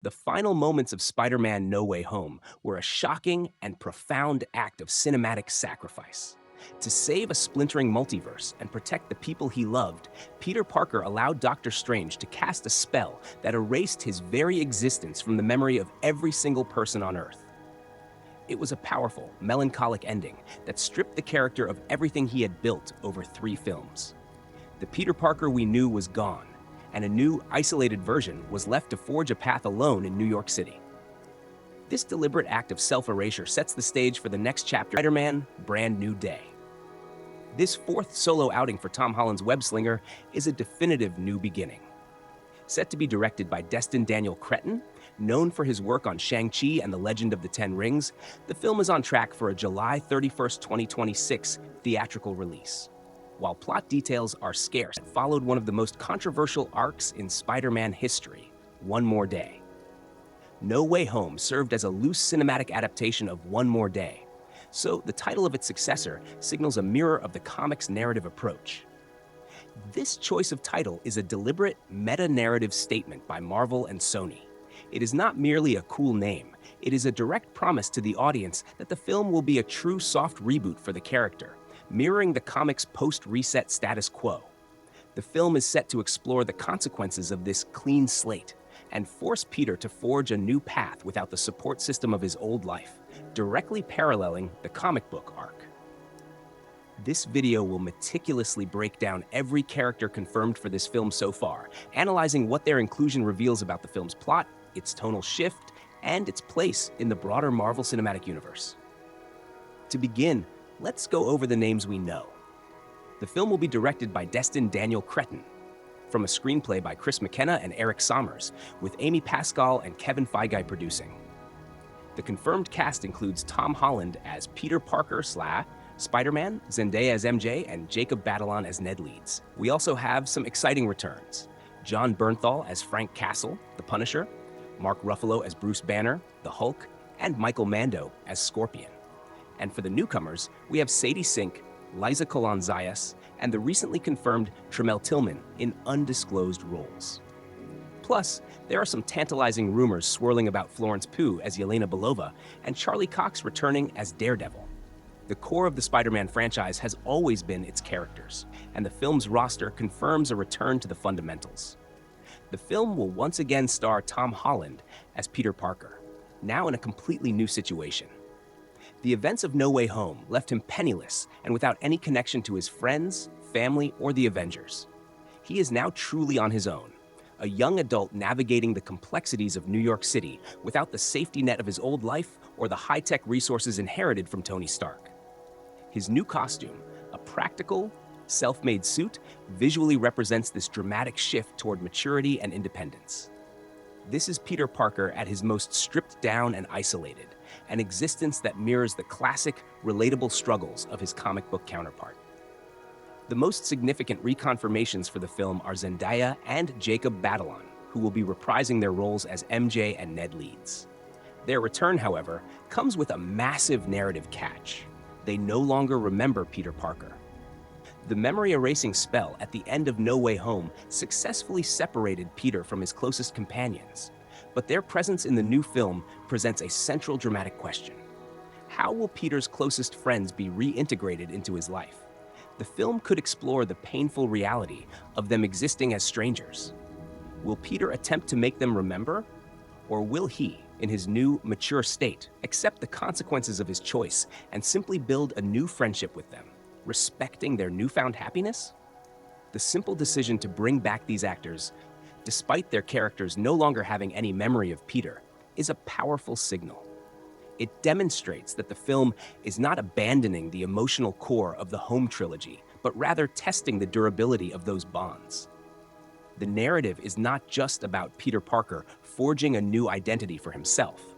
The final moments of Spider-Man No Way Home were a shocking and profound act of cinematic sacrifice. To save a splintering multiverse and protect the people he loved, Peter Parker allowed Doctor Strange to cast a spell that erased his very existence from the memory of every single person on Earth. It was a powerful, melancholic ending that stripped the character of everything he had built over 3 films. The Peter Parker we knew was gone, and a new, isolated version was left to forge a path alone in New York City. This deliberate act of self-erasure sets the stage for the next chapter of Spider-Man: Brand New Day. This 4th solo outing for Tom Holland's web-slinger is a definitive new beginning. Set to be directed by Destin Daniel Cretton, known for his work on Shang-Chi and the Legend of the Ten Rings, the film is on track for a July 31st, 2026 theatrical release. While plot details are scarce, it followed one of the most controversial arcs in Spider-Man history, One More Day. No Way Home served as a loose cinematic adaptation of One More Day, so the title of its successor signals a mirror of the comic's narrative approach. This choice of title is a deliberate meta-narrative statement by Marvel and Sony. It is not merely a cool name, it is a direct promise to the audience that the film will be a true soft reboot for the character, mirroring the comic's post-reset status quo. The film is set to explore the consequences of this clean slate and force Peter to forge a new path without the support system of his old life, directly paralleling the comic book arc. This video will meticulously break down every character confirmed for this film so far, analyzing what their inclusion reveals about the film's plot, its tonal shift, and its place in the broader Marvel Cinematic Universe. To begin, let's go over the names we know. The film will be directed by Destin Daniel Cretton, from a screenplay by Chris McKenna and Eric Sommers, with Amy Pascal and Kevin Feige producing. The confirmed cast includes Tom Holland as Peter Parker / Spider-Man, Zendaya as MJ, and Jacob Batalon as Ned Leeds. We also have some exciting returns. John Bernthal as Frank Castle, the Punisher, Mark Ruffalo as Bruce Banner, the Hulk, and Michael Mando as Scorpion. And for the newcomers, we have Sadie Sink, Liza Colon-Zayas, and the recently confirmed Tremel Tillman in undisclosed roles. Plus, there are some tantalizing rumors swirling about Florence Pugh as Yelena Belova and Charlie Cox returning as Daredevil. The core of the Spider-Man franchise has always been its characters, and the film's roster confirms a return to the fundamentals. The film will once again star Tom Holland as Peter Parker, now in a completely new situation. The events of No Way Home left him penniless and without any connection to his friends, family, or the Avengers. He is now truly on his own, a young adult navigating the complexities of New York City without the safety net of his old life or the high-tech resources inherited from Tony Stark. His new costume, a practical, self-made suit, visually represents this dramatic shift toward maturity and independence. This is Peter Parker at his most stripped down and isolated, an existence that mirrors the classic, relatable struggles of his comic book counterpart. The most significant reconfirmations for the film are Zendaya and Jacob Batalon, who will be reprising their roles as MJ and Ned Leeds. Their return, however, comes with a massive narrative catch. They no longer remember Peter Parker. The memory-erasing spell at the end of No Way Home successfully separated Peter from his closest companions, but their presence in the new film presents a central dramatic question. How will Peter's closest friends be reintegrated into his life? The film could explore the painful reality of them existing as strangers. Will Peter attempt to make them remember? Or will he, in his new, mature state, accept the consequences of his choice and simply build a new friendship with them, respecting their newfound happiness? The simple decision to bring back these actors, despite their characters no longer having any memory of Peter, is a powerful signal. It demonstrates that the film is not abandoning the emotional core of the Home trilogy, but rather testing the durability of those bonds. The narrative is not just about Peter Parker forging a new identity for himself.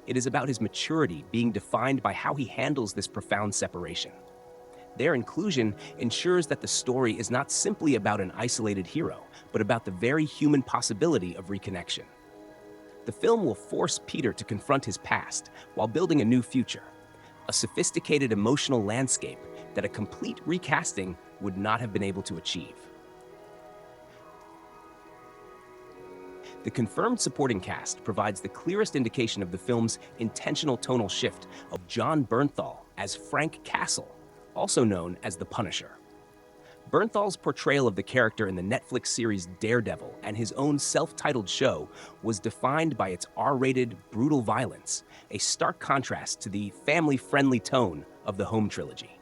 It is about his maturity being defined by how he handles this profound separation. Their inclusion ensures that the story is not simply about an isolated hero, but about the very human possibility of reconnection. The film will force Peter to confront his past while building a new future, a sophisticated emotional landscape that a complete recasting would not have been able to achieve. The confirmed supporting cast provides the clearest indication of the film's intentional tonal shift of John Bernthal as Frank Castle, also known as the Punisher. Bernthal's portrayal of the character in the Netflix series Daredevil and his own self-titled show was defined by its R-rated, brutal violence, a stark contrast to the family-friendly tone of the Home trilogy.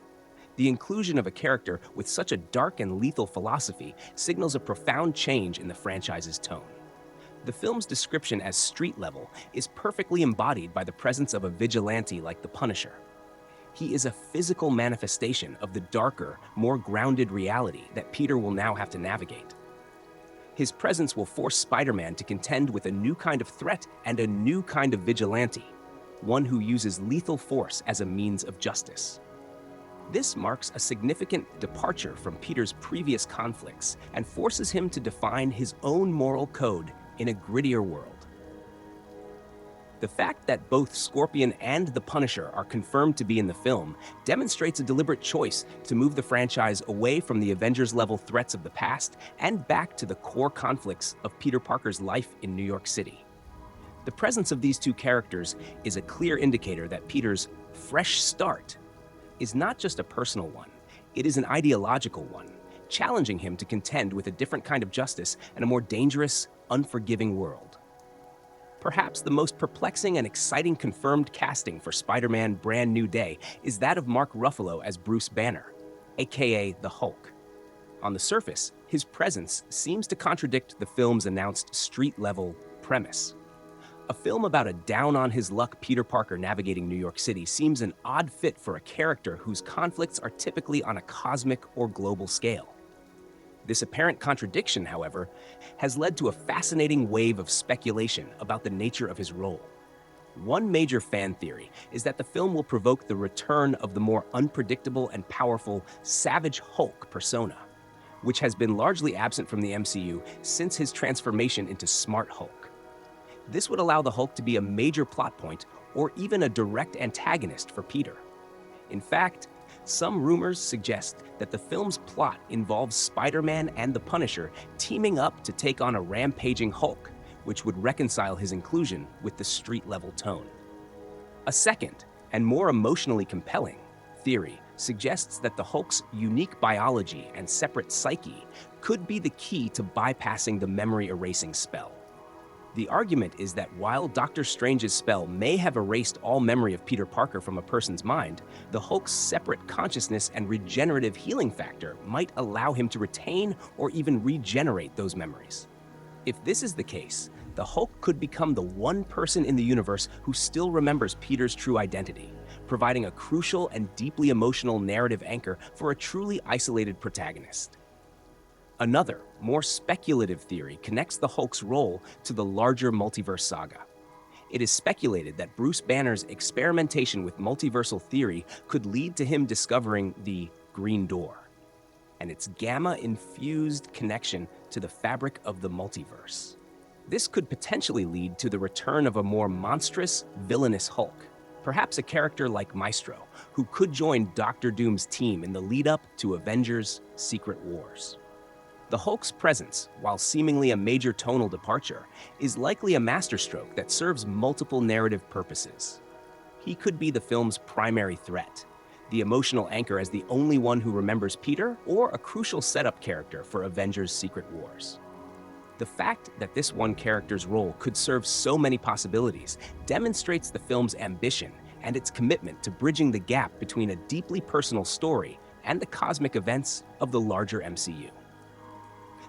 The inclusion of a character with such a dark and lethal philosophy signals a profound change in the franchise's tone. The film's description as street level is perfectly embodied by the presence of a vigilante like the Punisher. He is a physical manifestation of the darker, more grounded reality that Peter will now have to navigate. His presence will force Spider-Man to contend with a new kind of threat and a new kind of vigilante, one who uses lethal force as a means of justice. This marks a significant departure from Peter's previous conflicts and forces him to define his own moral code in a grittier world. The fact that both Scorpion and the Punisher are confirmed to be in the film demonstrates a deliberate choice to move the franchise away from the Avengers-level threats of the past and back to the core conflicts of Peter Parker's life in New York City. The presence of these two characters is a clear indicator that Peter's fresh start is not just a personal one, it is an ideological one, challenging him to contend with a different kind of justice and a more dangerous, unforgiving world. Perhaps the most perplexing and exciting confirmed casting for Spider-Man Brand New Day is that of Mark Ruffalo as Bruce Banner, aka the Hulk. On the surface, his presence seems to contradict the film's announced street-level premise. A film about a down-on-his-luck Peter Parker navigating New York City seems an odd fit for a character whose conflicts are typically on a cosmic or global scale. This apparent contradiction, however, has led to a fascinating wave of speculation about the nature of his role. One major fan theory is that the film will provoke the return of the more unpredictable and powerful Savage Hulk persona, which has been largely absent from the MCU since his transformation into Smart Hulk. This would allow the Hulk to be a major plot point or even a direct antagonist for Peter. In fact, some rumors suggest that the film's plot involves Spider-Man and the Punisher teaming up to take on a rampaging Hulk, which would reconcile his inclusion with the street-level tone. A second, and more emotionally compelling, theory suggests that the Hulk's unique biology and separate psyche could be the key to bypassing the memory-erasing spell. The argument is that while Doctor Strange's spell may have erased all memory of Peter Parker from a person's mind, the Hulk's separate consciousness and regenerative healing factor might allow him to retain or even regenerate those memories. If this is the case, the Hulk could become the one person in the universe who still remembers Peter's true identity, providing a crucial and deeply emotional narrative anchor for a truly isolated protagonist. Another, more speculative theory connects the Hulk's role to the larger multiverse saga. It is speculated that Bruce Banner's experimentation with multiversal theory could lead to him discovering the Green Door and its gamma-infused connection to the fabric of the multiverse. This could potentially lead to the return of a more monstrous, villainous Hulk, perhaps a character like Maestro, who could join Doctor Doom's team in the lead-up to Avengers: Secret Wars. The Hulk's presence, while seemingly a major tonal departure, is likely a masterstroke that serves multiple narrative purposes. He could be the film's primary threat, the emotional anchor as the only one who remembers Peter, or a crucial setup character for Avengers: Secret Wars. The fact that this one character's role could serve so many possibilities demonstrates the film's ambition and its commitment to bridging the gap between a deeply personal story and the cosmic events of the larger MCU.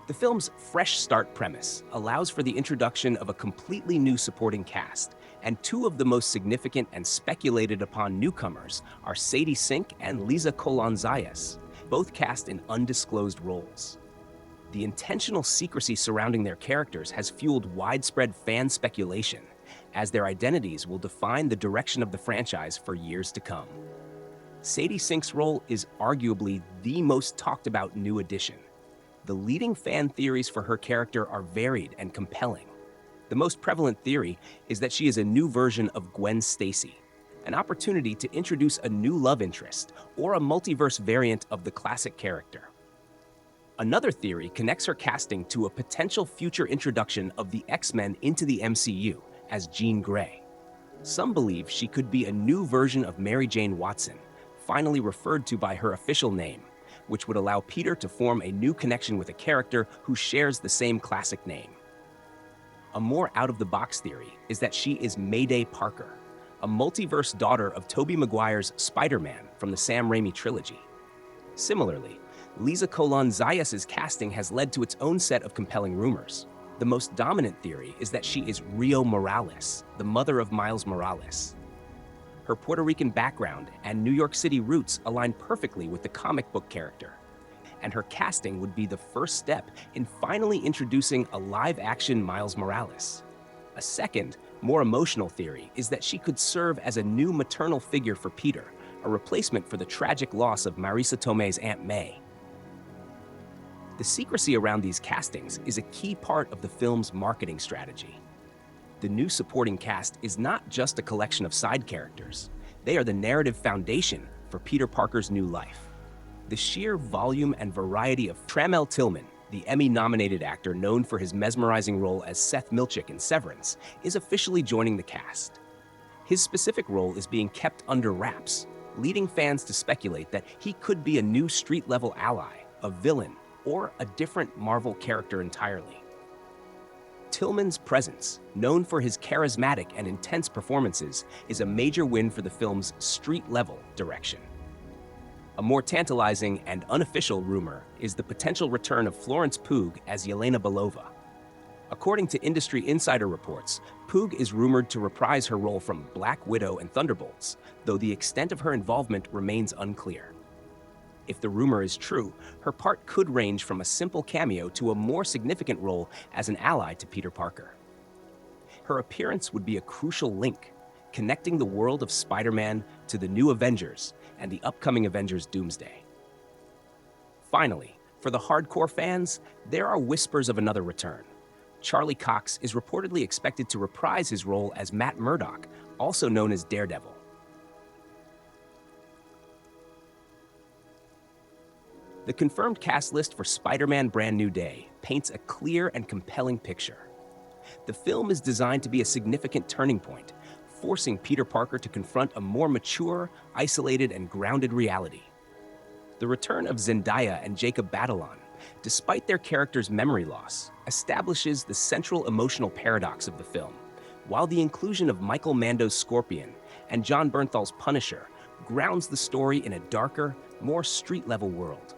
The film's fresh start premise allows for the introduction of a completely new supporting cast, and two of the most significant and speculated upon newcomers are Sadie Sink and Liza Colon-Zayas, both cast in undisclosed roles. The intentional secrecy surrounding their characters has fueled widespread fan speculation, as their identities will define the direction of the franchise for years to come. Sadie Sink's role is arguably the most talked about new addition. The leading fan theories for her character are varied and compelling. The most prevalent theory is that she is a new version of Gwen Stacy, an opportunity to introduce a new love interest or a multiverse variant of the classic character. Another theory connects her casting to a potential future introduction of the X-Men into the MCU as Jean Grey. Some believe she could be a new version of Mary Jane Watson, finally referred to by her official name, which would allow Peter to form a new connection with a character who shares the same classic name. A more out-of-the-box theory is that she is Mayday Parker, a multiverse daughter of Tobey Maguire's Spider-Man from the Sam Raimi trilogy. Similarly, Liza Zayas's casting has led to its own set of compelling rumors. The most dominant theory is that she is Rio Morales, the mother of Miles Morales. Her Puerto Rican background and New York City roots align perfectly with the comic book character, and her casting would be the first step in finally introducing a live-action Miles Morales. A second, more emotional theory is that she could serve as a new maternal figure for Peter, a replacement for the tragic loss of Marisa Tomei's Aunt May. The secrecy around these castings is a key part of the film's marketing strategy. The new supporting cast is not just a collection of side characters. They are the narrative foundation for Peter Parker's new life. The sheer volume and variety of Tramell Tillman, the Emmy-nominated actor known for his mesmerizing role as Seth Milchick in Severance, is officially joining the cast. His specific role is being kept under wraps, leading fans to speculate that he could be a new street-level ally, a villain, or a different Marvel character entirely. Tillman's presence, known for his charismatic and intense performances, is a major win for the film's street-level direction. A more tantalizing and unofficial rumor is the potential return of Florence Pugh as Yelena Belova. According to industry insider reports, Pugh is rumored to reprise her role from Black Widow and Thunderbolts, though the extent of her involvement remains unclear. If the rumor is true, her part could range from a simple cameo to a more significant role as an ally to Peter Parker. Her appearance would be a crucial link, connecting the world of Spider-Man to the new Avengers and the upcoming Avengers Doomsday. Finally, for the hardcore fans, there are whispers of another return. Charlie Cox is reportedly expected to reprise his role as Matt Murdock, also known as Daredevil. The confirmed cast list for Spider-Man Brand New Day paints a clear and compelling picture. The film is designed to be a significant turning point, forcing Peter Parker to confront a more mature, isolated, and grounded reality. The return of Zendaya and Jacob Batalon, despite their characters' memory loss, establishes the central emotional paradox of the film, while the inclusion of Michael Mando's Scorpion and John Bernthal's Punisher grounds the story in a darker, more street-level world.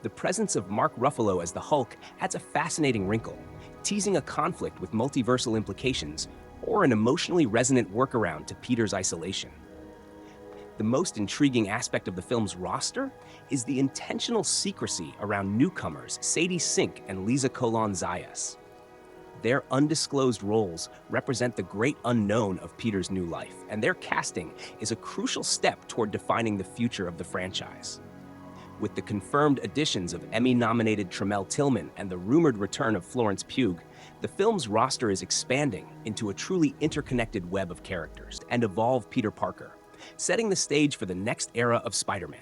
The presence of Mark Ruffalo as the Hulk adds a fascinating wrinkle, teasing a conflict with multiversal implications or an emotionally resonant workaround to Peter's isolation. The most intriguing aspect of the film's roster is the intentional secrecy around newcomers Sadie Sink and Liza Zayas. Their undisclosed roles represent the great unknown of Peter's new life, and their casting is a crucial step toward defining the future of the franchise. With the confirmed additions of Emmy-nominated Tramell Tillman and the rumored return of Florence Pugh, the film's roster is expanding into a truly interconnected web of characters and evolve Peter Parker, setting the stage for the next era of Spider-Man.